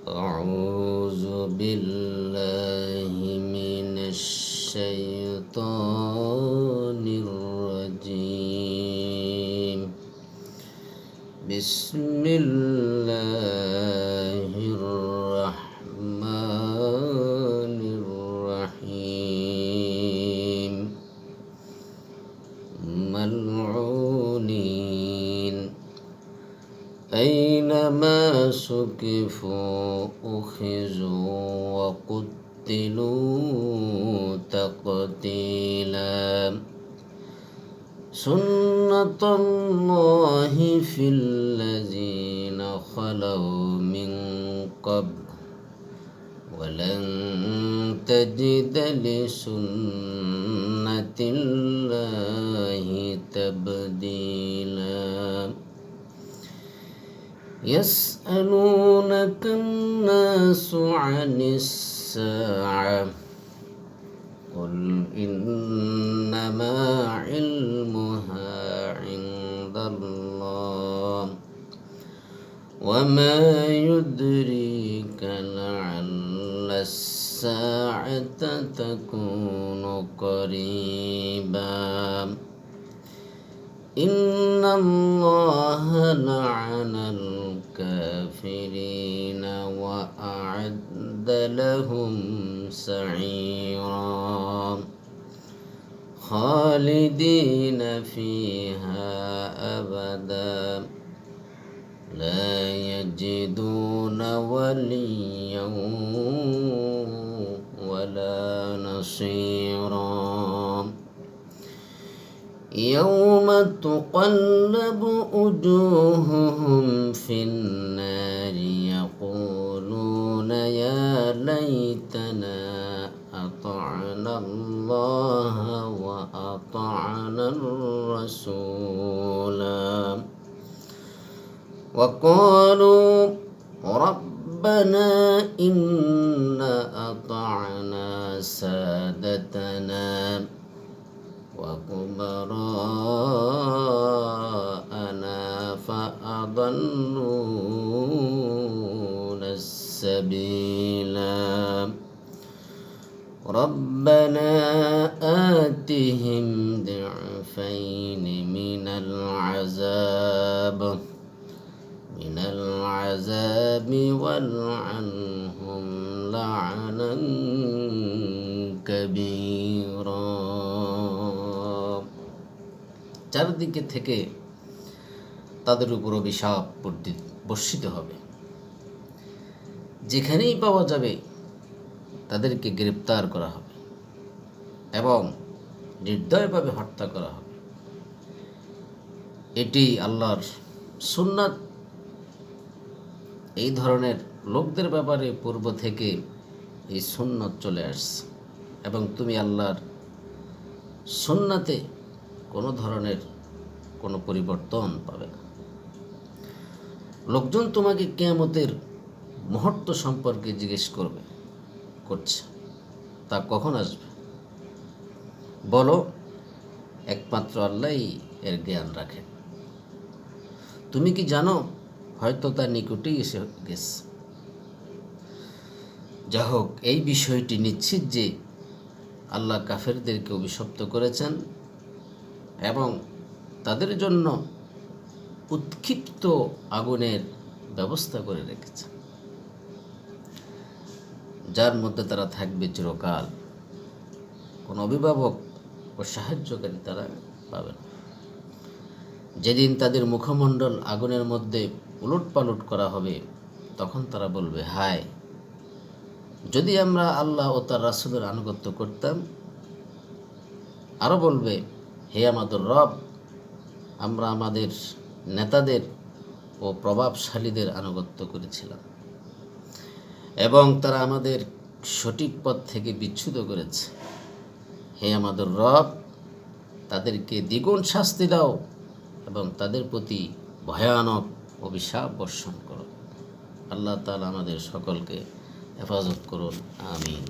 أعوذ بالله من الشيطان الرجيم. بسم الله الرحمن الرحيم. ملعونين أينما سكفوا أخذوا وقتلوا تقتيلا. سنة الله في الذين خلوا من قبل ولن تجد لسنة الله تبديلا. يسألونك الناس عن الساعة قل إنما علمها عند الله وما يدريك لعل الساعة تكون قريبا. إن الله لعن الكافرين وأعد لهم سعيرا خالدين فيها أبدا لا يجدون وليا ولا نصيرا. يوم تقلب وجوههم في النار يقولون يا ليتنا أطعنا الله وأطعنا الرسولا وقالوا ربنا إنا أطعنا سادتنا وكبراءنا فأضلونا السبيلا. ربنا آتهم ضعفين من العذاب والعنهم لعنا كبيرا. চারদিকে থেকে তাদের উপর অভিশাপ বর্ষিত হবে। যেখানেই পাওয়া যাবে তাদেরকে গ্রেপ্তার করা হবে এবং নির্দয়ভাবে হত্যা করা হবে। এটি আল্লাহর সুন্নাত। এই ধরনের লোকদের ব্যাপারে পূর্ব থেকে এই সুন্নাত চলে আসছে এবং তুমি আল্লাহর সুন্নাতে কোনো ধরনের কোনো পরিবর্তন পাবে না। লোকজন তোমাকে কিয়ামতের মুহূর্ত সম্পর্কে জিজ্ঞেস করছে, তা কখন আসবে? বলো, একমাত্র আল্লাহই এর জ্ঞান রাখেন। তুমি কি জানো? হয়তো তার নিকটেই এসে গেছে। যা হোক, এই বিষয়টি নিশ্চিত যে আল্লাহ কাফেরদেরকে অভিশপ্ত করেছেন এবং তাদের জন্য উৎক্ষিপ্ত আগুনের ব্যবস্থা করে রেখেছেন, যার মধ্যে তারা থাকবে চিরকাল। কোনো অভিভাবক ও সাহায্যকারী তারা পাবে না। যেদিন তাদের মুখমণ্ডল আগুনের মধ্যে উলটপালট করা হবে, তখন তারা বলবে, হায়, যদি আমরা আল্লাহ ও তার রাসূলের আনুগত্য করতাম। আরও বলবে, হে আমাদের রব, আমরা আমাদের নেতাদের ও প্রভাবশালীদের আনুগত্য করেছিলাম এবং তারা আমাদের সঠিক পথ থেকে বিচ্যুত করেছে। হে আমাদের রব, তাদেরকে দ্বিগুণ শাস্তি দাও এবং তাদের প্রতি ভয়ানক অভিশাপ বর্ষণ করো। আল্লাহ তাআলা আমাদের সকলকে হেফাজত করুন। আমিন।